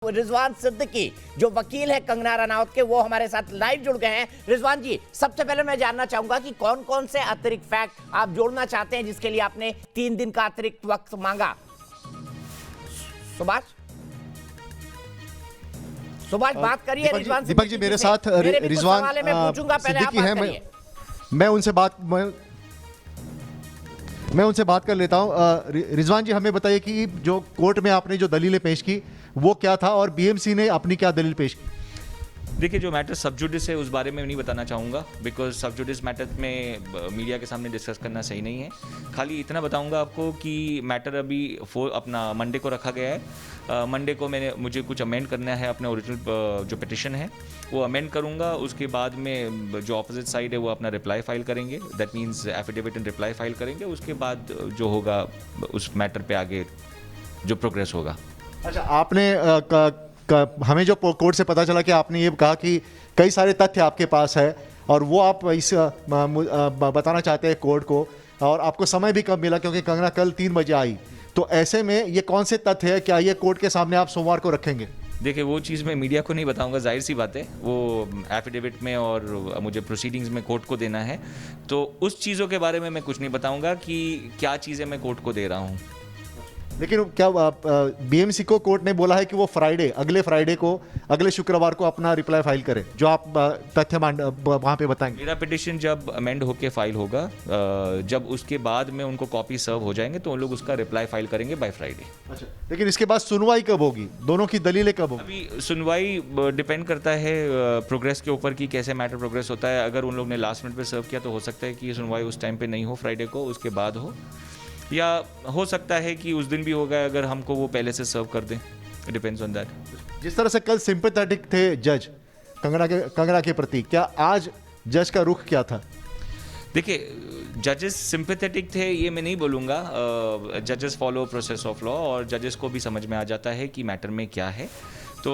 रिजवान सिद्दीकी जो वकील है कंगना रनौत के, वो हमारे साथ लाइव जुड़ गए हैं। रिजवान जी, सबसे पहले मैं जानना चाहूंगा कि कौन कौन से अतिरिक्त फैक्ट आप जोड़ना चाहते हैं जिसके लिए आपने 3 दिन का अतिरिक्त वक्त मांगा। सुभाष बात करिए। रिजवान दीपक जी मेरे साथ रिजवान सिद्दीकी है। मैं उनसे बात कर लेता हूं। रिजवान जी, हमें बताइए कि जो कोर्ट में आपने जो दलीलें पेश की वो क्या था और बीएमसी ने अपनी क्या दलील पेश की? देखिए, जो मैटर सब जुडिस है उस बारे में नहीं बताना चाहूँगा, बिकॉज सब जुडिस मैटर में मीडिया के सामने डिस्कस करना सही नहीं है। खाली इतना बताऊँगा आपको कि मैटर अभी अपना मंडे को रखा गया है। मंडे को मुझे कुछ अमेंड करना है, अपना ओरिजिनल जो पिटिशन है वो अमेंड करूँगा। उसके बाद में जो अपोजिट साइड है वो अपना रिप्लाई फाइल करेंगे, that means affidavit and reply file करेंगे। उसके बाद जो होगा उस मैटर पे आगे जो प्रोग्रेस होगा। अच्छा, आपने हमें जो कोर्ट से पता चला कि आपने ये कहा कि कई सारे तथ्य आपके पास है और वो आप इस बताना चाहते हैं कोर्ट को, और आपको समय भी कम मिला क्योंकि कंगना कल 3 बजे आई। तो ऐसे में ये कौन से तथ्य है, क्या ये कोर्ट के सामने आप सोमवार को रखेंगे? देखिए, वो चीज़ मैं मीडिया को नहीं बताऊंगा, जाहिर सी बात है। वो एफिडेविट में और मुझे प्रोसीडिंग्स में कोर्ट को देना है, तो उस चीज़ों के बारे में मैं कुछ नहीं बताऊंगा कि क्या चीज़ें मैं कोर्ट को दे रहा हूँ। लेकिन क्या बीएमसी को कोर्ट ने बोला है कि वो अगले फ्राइडे को, अगले शुक्रवार को अपना रिप्लाई फाइल करे, जो आप तथ्य वहाँ पे बताएंगे? मेरा पिटिशन जब अमेंड होके फाइल होगा, जब उसके बाद में उनको कॉपी सर्व हो जाएंगे तो उन लोग उसका रिप्लाई फाइल करेंगे बाय फ्राइडे। अच्छा, लेकिन इसके बाद सुनवाई कब होगी? दोनों की दलीलें कब होगी? अभी सुनवाई डिपेंड करता है प्रोग्रेस के ऊपर कि कैसे मैटर प्रोग्रेस होता है। अगर उन लोग ने लास्ट मिनट पे सर्व किया तो हो सकता है कि सुनवाई उस टाइम पे नहीं हो, फ्राइडे को, उसके बाद हो, या हो सकता है कि उस दिन भी होगा अगर हमको वो पहले से सर्व कर दें। It depends on that. जिस तरह से कल सिंपैथेटिक थे जज कंगना के प्रति, क्या आज जज का रुख क्या था? देखिए, जजेस सिंपैथेटिक थे ये मैं नहीं बोलूँगा। जजेस फॉलो प्रोसेस ऑफ लॉ और जजेस को भी समझ में आ जाता है कि मैटर में क्या है। तो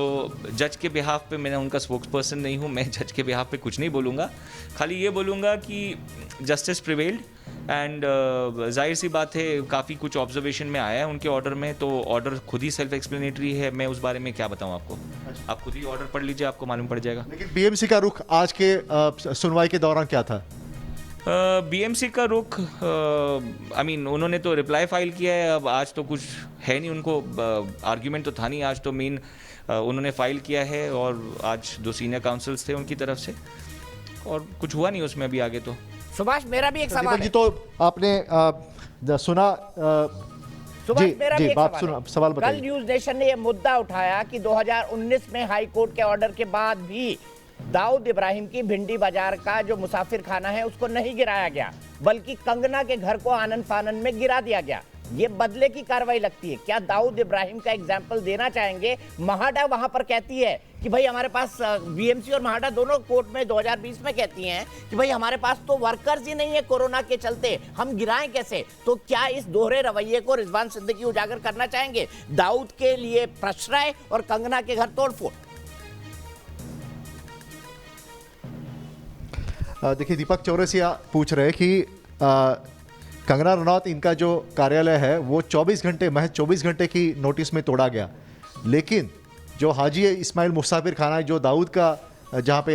जज के बिहाफ पे, मैं उनका स्पोक्स पर्सन नहीं हूँ, मैं जज के बिहाफ पे कुछ नहीं बोलूँगा। खाली ये बोलूँगा कि जस्टिस प्रिवेल्ड एंड जाहिर सी बात है काफ़ी कुछ ऑब्जर्वेशन में आया है उनके ऑर्डर में, तो ऑर्डर खुद ही सेल्फ एक्सप्लेनेटरी है। मैं उस बारे में क्या बताऊँ आपको? आप खुद ही ऑर्डर पढ़ लीजिए, आपको मालूम पड़ जाएगा। लेकिन बीएमसी का रुख आज के सुनवाई के दौरान क्या था? बीएमसी का रुख, उन्होंने तो रिप्लाई फाइल किया है। अब आज तो कुछ है नहीं, उनको आर्ग्यूमेंट तो था नहीं आज तो। मेन उन्होंने फाइल किया है और आज 2 सीनियर काउंसिल्स थे उनकी तरफ से, और कुछ हुआ नहीं उसमें अभी आगे। तो सुभाष, मेरा भी एक सवाल है। तो आपने सुना सुभाष, मेरा भी एक सवाल बताइए। कल न्यूज नेशन ने यह मुद्दा उठाया कि 2019 में हाई कोर्ट के ऑर्डर के बाद भी दाऊद इब्राहिम की भिंडी बाजार का जो मुसाफिर खाना है उसको नहीं गिराया गया, बल्कि कंगना के घर को आनन फानन में गिरा दिया गया। ये बदले की कार्रवाई लगती है। क्या दाऊद इब्राहिम का एग्जाम्पल देना चाहेंगे? महाडा वहां पर कहती है कि भाई हमारे पास, बीएमसी और महाडा दोनों कोर्ट में 2020 में कहती हैं कि भाई हमारे पास तो वर्कर्स ही नहीं है कोरोना के चलते, हम गिराएं कैसे? तो क्या इस दोहरे रवैये को रिजवान सिद्दीकी उजागर करना चाहेंगे? दाऊद के लिए प्रश्रय और कंगना के घर तोड़फोड़। देखिए, दीपक चौरसिया पूछ रहे कि कंगना रनौत, इनका जो कार्यालय है वो महज 24 घंटे की नोटिस में तोड़ा गया, लेकिन जो हाजी इस्माइल मुसाफिर खाना जो दाऊद का जहाँ पे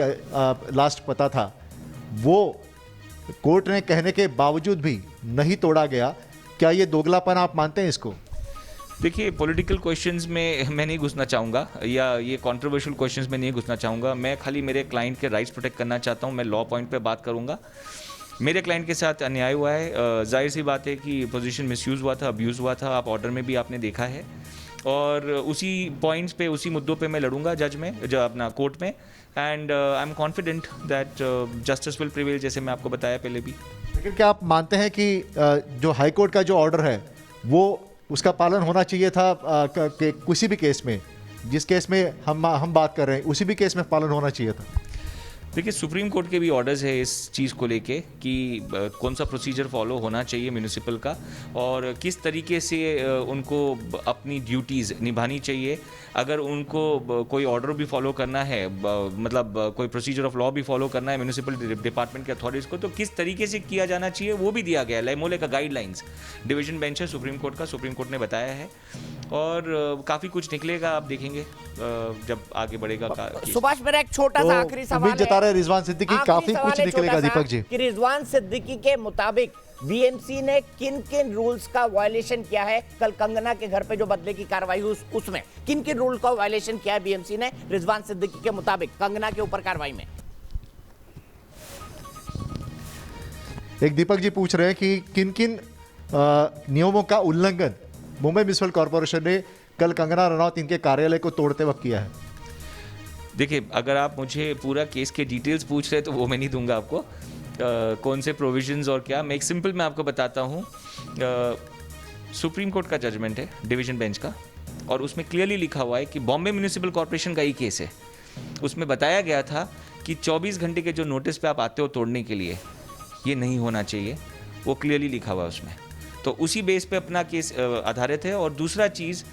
लास्ट पता था, वो कोर्ट ने कहने के बावजूद भी नहीं तोड़ा गया। क्या ये दोगलापन आप मानते हैं इसको? देखिए, पॉलिटिकल क्वेश्चंस में मैं नहीं घुसना चाहूँगा, या ये कंट्रोवर्शियल क्वेश्चंस में नहीं घुसना चाहूँगा। मैं खाली मेरे क्लाइंट के राइट्स प्रोटेक्ट करना चाहता हूँ। मैं लॉ पॉइंट पे बात करूँगा। मेरे क्लाइंट के साथ अन्याय हुआ है, जाहिर सी बात है कि पोजीशन मिसयूज़ हुआ था, अब्यूज़ हुआ था। आप ऑर्डर में भी आपने देखा है, और उसी पॉइंट्स पे, उसी मुद्दों पे मैं लड़ूंगा जज में, जो अपना कोर्ट में, and I am confident that justice will prevail, जैसे मैं आपको बताया पहले भी। लेकिन क्या आप मानते हैं कि जो हाई कोर्ट का जो ऑर्डर है वो उसका पालन होना चाहिए था किसी भी केस में, जिस केस में हम बात कर रहे हैं उसी भी केस में पालन होना चाहिए था? देखिए, सुप्रीम कोर्ट के भी ऑर्डर्स है इस चीज़ को लेके कि कौन सा प्रोसीजर फॉलो होना चाहिए म्यूनिसिपल का, और किस तरीके से उनको अपनी ड्यूटीज़ निभानी चाहिए। अगर उनको कोई ऑर्डर भी फॉलो करना है, मतलब कोई प्रोसीजर ऑफ लॉ भी फॉलो करना है म्यूनिसिपल डिपार्टमेंट के अथॉरिटीज़ को, तो किस तरीके से किया जाना चाहिए वो भी दिया गया है। लाइमोले का गाइडलाइंस डिवीजन बेंच है सुप्रीम कोर्ट का, सुप्रीम कोर्ट ने बताया है। और काफ़ी कुछ निकलेगा, आप देखेंगे जब आगे बढ़ेगा केस। सुभाष, मेरा एक छोटा सा आखिरी सवाल उम्मीद जता रहे रिजवान सिद्दीकी आखिरी काफी सवाल कुछ है निकलेगा छोटा सा दीपक जी। कि रिजवान सिद्दीकी के मुताबिक बीएमसी ने किन किन रूल्स का वायलेशन किया है? कल कंगना के घर पे जो बदले की कार्रवाई हुई उसमें किन किन रूल का वायलेशन किया है बीएमसी ने रिजवान सिद्दीकी के मुताबिक कंगना के ऊपर कार्रवाई में? एक दीपक जी पूछ रहे हैं कि किन किन नियमों का उल्लंघन मुंबई म्युनिसिपल कॉर्पोरेशन ने कल कंगना रनौत इनके कार्यालय को तोड़ते वक्त किया है। देखिए, अगर आप मुझे पूरा केस के डिटेल्स पूछ रहे हैं तो वो मैं नहीं दूंगा आपको, कौन से प्रोविजंस और क्या। मैं एक सिंपल मैं आपको बताता हूँ। सुप्रीम कोर्ट का जजमेंट है डिवीजन बेंच का, और उसमें क्लियरली लिखा हुआ है कि बॉम्बे म्युनिसिपल कॉर्पोरेशन का ही केस है। उसमें बताया गया था कि 24 घंटे के जो नोटिस पे आप आते हो तोड़ने के लिए, ये नहीं होना चाहिए, वो क्लियरली लिखा हुआ है उसमें। तो उसी बेस पे अपना केस आधारित है। और दूसरा चीज़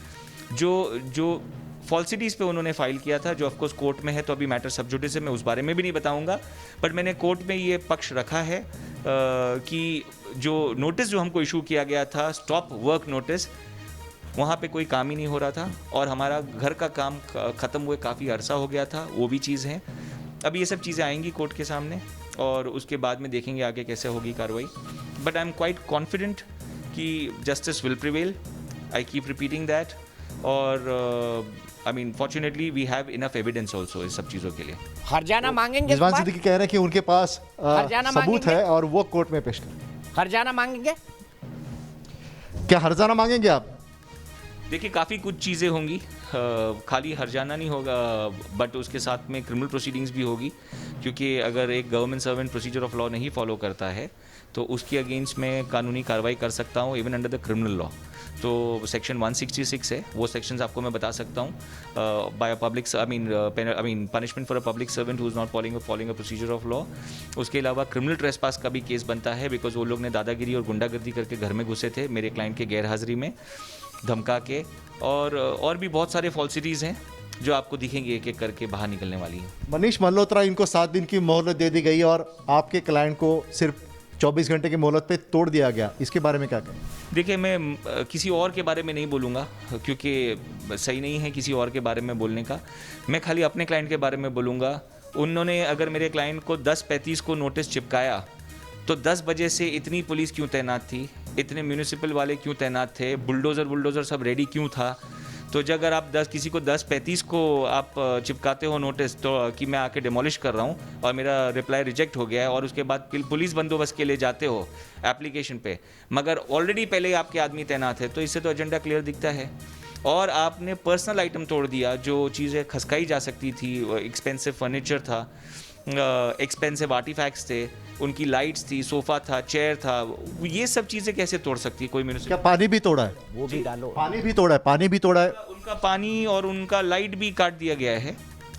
जो फॉल्सिटीज़ पे उन्होंने फाइल किया था, जो ऑफकोर्स कोर्ट में है, तो अभी मैटर सब जुडिस है, मैं उस बारे में भी नहीं बताऊंगा, बट मैंने कोर्ट में ये पक्ष रखा है कि जो नोटिस जो हमको इशू किया गया था, स्टॉप वर्क नोटिस, वहाँ पे कोई काम ही नहीं हो रहा था और हमारा घर का काम ख़त्म हुए काफ़ी अरसा हो गया था, वो भी चीज़ है। अब ये सब चीज़ें आएंगी कोर्ट के सामने और उसके बाद में देखेंगे आगे कैसे होगी कार्रवाई। But I am quite confident कि justice will prevail, I keep repeating that. और I mean fortunately we have enough evidence also इस सब चीज़ों के लिए। हरजाना मांगेंगे? रिजवान सिद्दीकी कह रहे हैं कि उनके पास हरजाना सबूत मांगेंगे? है और वो कोर्ट में पेश करें। हरजाना मांगेंगे? क्या हरजाना मांगेंगे आप? देखिए, काफ़ी कुछ चीज़ें होंगी, खाली हरजाना नहीं होगा, बट उसके साथ में क्रिमिनल प्रोसीडिंग्स भी होगी, क्योंकि अगर एक government servant procedure of law नहीं फॉलो करता है तो उसके अगेंस्ट में कानूनी कार्रवाई कर सकता हूँ, even under the criminal law. तो सेक्शन 166 है, वो सेक्शंस आपको मैं बता सकता हूँ। By a public I mean punishment for a public servant who is not following a procedure of law. उसके अलावा क्रिमिनल ट्रेसपास का भी केस बनता है, बिकॉज वो लोग ने दादागिरी और गुंडागर्दी करके घर में घुसे थे मेरे क्लाइंट के गैरहाजिरी में, धमका के, और भी बहुत सारे फॉल्सिटीज़ हैं जो आपको दिखेंगे एक एक करके बाहर निकलने वाली हैं। मनीष मल्होत्रा, इनको 7 दिन की मोहलत दे दी गई और आपके क्लाइंट को सिर्फ 24 घंटे की मोहलत पे तोड़ दिया गया, इसके बारे में क्या कहें? देखिए, मैं किसी और के बारे में नहीं बोलूँगा क्योंकि सही नहीं है किसी और के बारे में बोलने का। मैं खाली अपने क्लाइंट के बारे में बोलूँगा। उन्होंने अगर मेरे क्लाइंट को 10:35 को नोटिस चिपकाया तो 10 बजे से इतनी पुलिस क्यों तैनात थी, इतने म्यूनिसिपल वाले क्यों तैनात थे, बुलडोज़र सब रेडी क्यों था? तो जब अगर आप किसी को 10:35 को आप चिपकाते हो नोटिस तो कि मैं आके डिमोलिश कर रहा हूँ और मेरा रिप्लाई रिजेक्ट हो गया है, और उसके बाद पुलिस बंदोबस्त के लिए जाते हो एप्लीकेशन पे, मगर ऑलरेडी पहले आपके आदमी तैनात है, तो इससे तो एजेंडा क्लियर दिखता है। और आपने पर्सनल आइटम तोड़ दिया, जो चीज़ें खसकाई जा सकती थी, एक्सपेंसिव फर्नीचर था, एक्सपेंसिव आर्टिफैक्ट्स थे, उनकी लाइट्स थी, सोफ़ा था, चेयर था, ये सब चीज़ें कैसे तोड़ सकती है कोई म्यूनिसिपल? क्या पानी भी तोड़ा है? वो भी डालो। पानी भी तोड़ा है, पानी भी तोड़ा है। उनका पानी और उनका लाइट भी काट दिया गया है।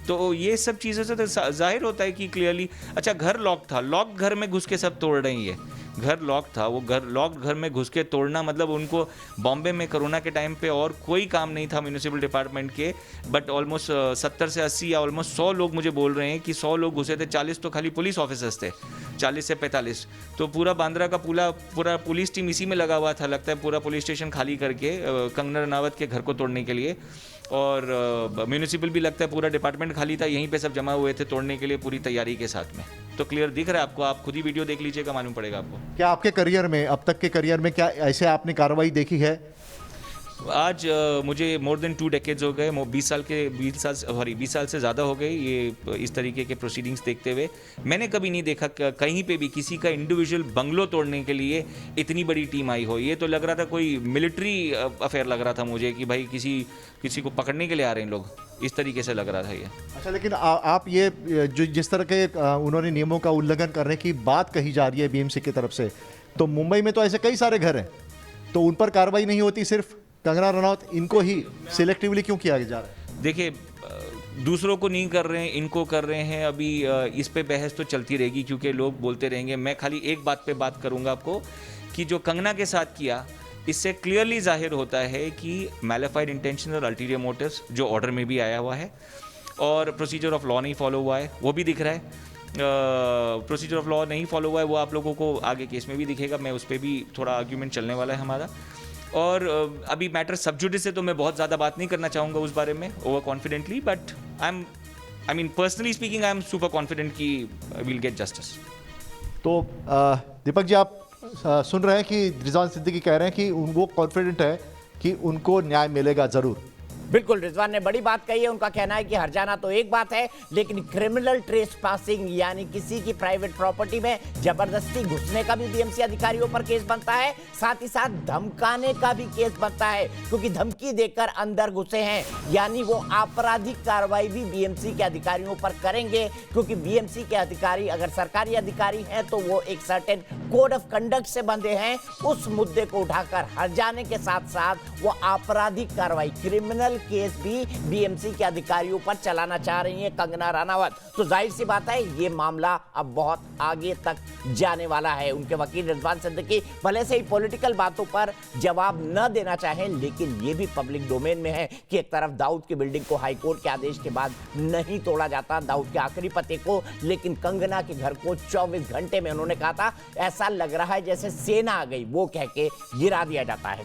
तो ये सब चीज़ों से तो जाहिर होता है कि क्लियरली, अच्छा घर लॉक था, लॉक घर में घुस के सब तोड़ रही है। घर लॉक था, वो घर लॉक घर में घुस के तोड़ना मतलब उनको बॉम्बे में कोरोना के टाइम पे और कोई काम नहीं था म्यूनिसिपल डिपार्टमेंट के, बट ऑलमोस्ट 70 से 80 या ऑलमोस्ट 100 लोग मुझे बोल रहे हैं कि 100 लोग घुसे थे, 40 तो खाली पुलिस ऑफिसर्स थे, 40 से 45। तो पूरा बांद्रा का पूरा पुलिस टीम इसी में लगा हुआ था, लगता है पूरा पुलिस स्टेशन खाली करके कंगना रनावत के घर को तोड़ने के लिए। और म्यूनिसिपल भी लगता है पूरा डिपार्टमेंट खाली था, यहीं पे सब जमा हुए थे तोड़ने के लिए पूरी तैयारी के साथ में। तो क्लियर दिख रहा है आपको, आप खुद ही वीडियो देख लीजिएगा, मालूम पड़ेगा आपको। क्या आपके करियर में, अब तक के करियर में, क्या ऐसे आपने कार्रवाई देखी है? आज मुझे मोर देन 2 डेकेड्स हो गए, 20 साल से ज़्यादा हो गए ये इस तरीके के प्रोसीडिंग्स देखते हुए। मैंने कभी नहीं देखा कहीं पे भी किसी का इंडिविजुअल बंगलो तोड़ने के लिए इतनी बड़ी टीम आई हो। ये तो लग रहा था कोई मिलिट्री अफेयर लग रहा था मुझे कि भाई किसी को पकड़ने के लिए आ रहे हैं लोग, इस तरीके से लग रहा था ये। अच्छा, लेकिन आप ये जो जिस तरह के उन्होंने नियमों का उल्लंघन करने की बात कही जा रही है बीएमसी की तरफ से, तो मुंबई में तो ऐसे कई सारे घर हैं, तो उन पर कार्रवाई नहीं होती, सिर्फ कंगना रनौत इनको ही सिलेक्टिवली क्यों किया जा रहा है? देखिए, दूसरों को नहीं कर रहे हैं, इनको कर रहे हैं। अभी इस पे बहस तो चलती रहेगी क्योंकि लोग बोलते रहेंगे। मैं खाली एक बात पे बात करूंगा आपको कि जो कंगना के साथ किया, इससे क्लियरली जाहिर होता है कि मैलिफाइड इंटेंशन और अल्टीरियर मोटिव्स जो ऑर्डर में भी आया हुआ है, और प्रोसीजर ऑफ लॉ नहीं फॉलो हुआ है, वो भी दिख रहा है। प्रोसीजर ऑफ लॉ नहीं फॉलो हुआ है, वो आप लोगों को आगे केस में भी दिखेगा, मैं उस पर भी थोड़ा आर्ग्यूमेंट चलने वाला है हमारा। और अभी मैटर सब जुडिस है तो मैं बहुत ज़्यादा बात नहीं करना चाहूँगा उस बारे में over confidently, but I mean personally speaking I am super confident कि विल गेट जस्टिस। तो दीपक जी, आप सुन रहे हैं कि रिजवान सिद्दीकी कह रहे हैं कि वो कॉन्फिडेंट है कि उनको न्याय मिलेगा ज़रूर। बिल्कुल, रिजवान ने बड़ी बात कही है। उनका कहना है कि हर जाना तो एक बात है, लेकिन क्रिमिनल ट्रेसपासिंग यानी किसी की प्राइवेट प्रॉपर्टी में जबरदस्ती घुसने का भी बीएमसी अधिकारियों पर केस बनता है, साथ ही साथ धमकाने का भी केस बनता है, क्योंकि धमकी देकर अंदर घुसे हैं, यानी वो आपराधिक कार्रवाई भी बीएमसी के अधिकारियों पर करेंगे, क्योंकि बीएमसी के अधिकारी अगर सरकारी अधिकारी हैं तो वो एक सर्टेन कोड ऑफ कंडक्ट से बंधे हैं। उस मुद्दे को उठाकर हर जाने के साथ साथ वो आपराधिक कार्रवाई, क्रिमिनल केस भी बीएमसी के अधिकारियों पर चलाना चाह रही है कंगना रनावत। तो जाहिर सी बात है ये मामला अब बहुत आगे तक जाने वाला है। उनके वकील रिजवान सिद्दीकी भले से ही पॉलिटिकल बातों पर जवाब न देना चाहें, लेकिन ये भी पब्लिक डोमेन में है कि एक तरफ दाऊद की बिल्डिंग को हाईकोर्ट के आदेश के बाद नहीं तोड़ा जाता, दाऊद के आखिरी पते को, लेकिन कंगना के घर को 24 घंटे में उन्होंने कहा था ऐसा लग रहा है जैसे सेना आ गई, वो कह के गिरा दिया जाता है।